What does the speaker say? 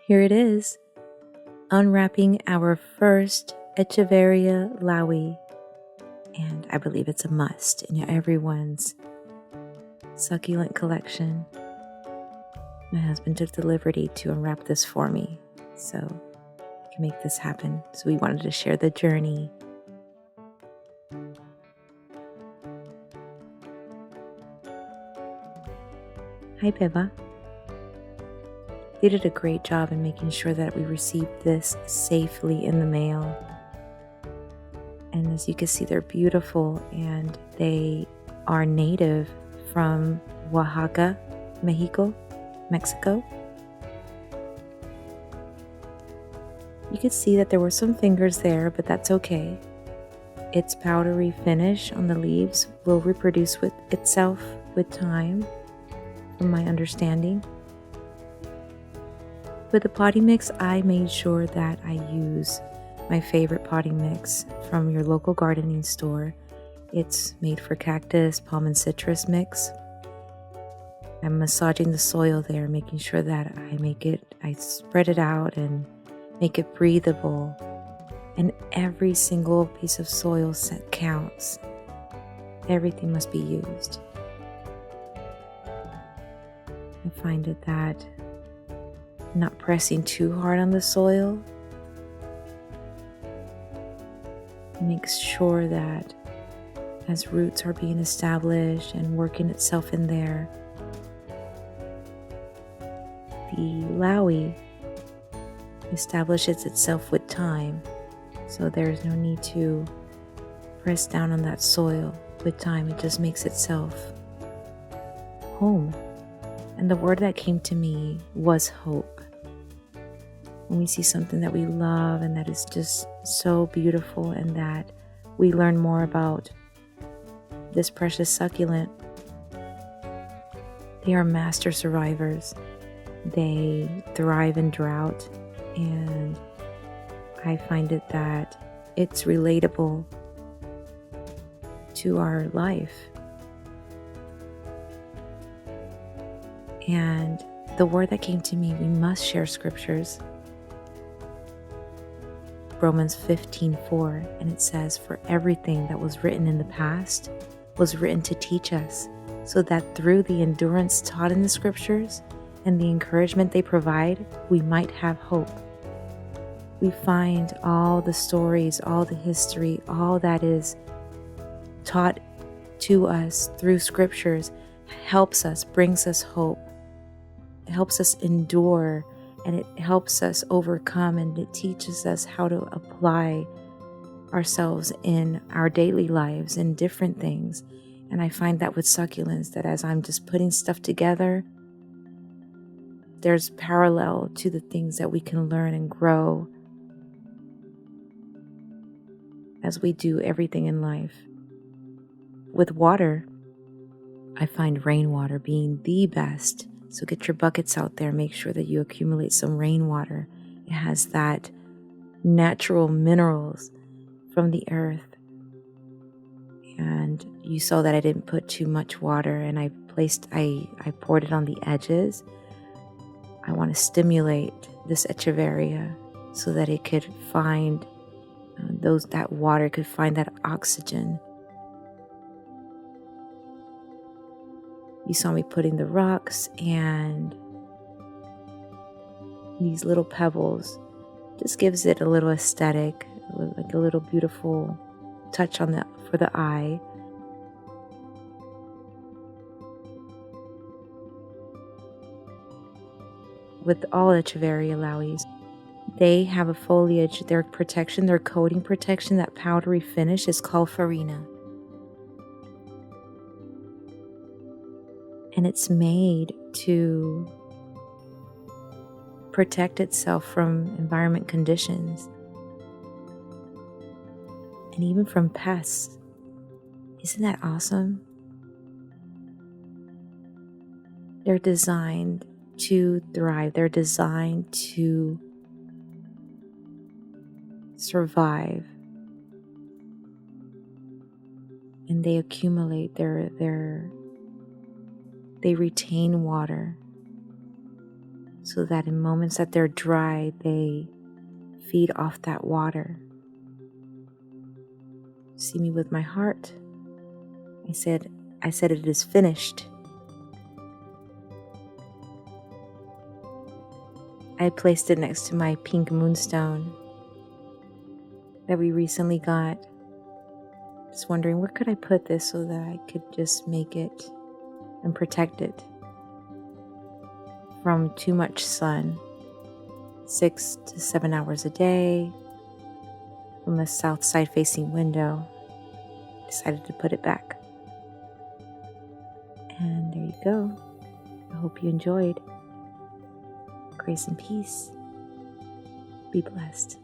here it is, unwrapping our first Echeveria Laui. And I believe it's a must in everyone's succulent collection. My husband took the liberty to unwrap this for me, so I can make this happen. So we wanted to share the journey. Hi, Beba. They did a great job in making sure that we received this safely in the mail. And as you can see, they're beautiful, and they are native from Oaxaca, Mexico. You could see that there were some fingers there, but that's okay. Its powdery finish on the leaves will reproduce with itself with time, from my understanding. With the potting mix, I made sure that I use my favorite potting mix from your local gardening store. It's made for cactus, palm, and citrus mix. I'm massaging the soil there, making sure that I spread it out and make it breathable. And every single piece of soil counts. Everything must be used. I find it that not pressing too hard on the soil makes sure that as roots are being established and working itself in there, the Laui establishes itself with time. So there's no need to press down on that soil with time. It just makes itself home. And the word that came to me was hope. When we see something that we love and that is just so beautiful, and that we learn more about this precious succulent, they are master survivors. They thrive in drought, and I find it that it's relatable to our life. And the word that came to me, we must share scriptures. Romans 15:4, and it says, "For everything that was written in the past was written to teach us, so that through the endurance taught in the scriptures and the encouragement they provide, we might have hope." We find all the stories, all the history, all that is taught to us through scriptures helps us, brings us hope. It helps us endure, and it helps us overcome, and it teaches us how to apply ourselves in our daily lives in different things. And I find that with succulents, that as I'm just putting stuff together, there's parallel to the things that we can learn and grow as we do everything in life. With water, I find rainwater being the best. So get your buckets out there. Make sure that you accumulate some rainwater. It has that natural minerals from the earth. And you saw that I didn't put too much water, and I poured it on the edges. I want to stimulate this Echeveria so that it could find that water could find that oxygen. You saw me putting the rocks and these little pebbles. Just gives it a little aesthetic, like a little beautiful touch for the eye. With all Echeveria Lauis, they have a foliage, their protection, their coating protection, that powdery finish is called farina. And it's made to protect itself from environment conditions and even from pests. Isn't that awesome? They're designed to thrive. They're designed to survive. And they accumulate they retain water. so that in moments that they're dry, they feed off that water. See me with my heart. I said it is finished. I placed it next to my pink moonstone that we recently got. Just wondering, where could I put this so that I could just make it and protect it from too much sun, 6 to 7 hours a day, from a south side facing window. Decided to put it back. And there you go. I hope you enjoyed. Grace and peace. Be blessed.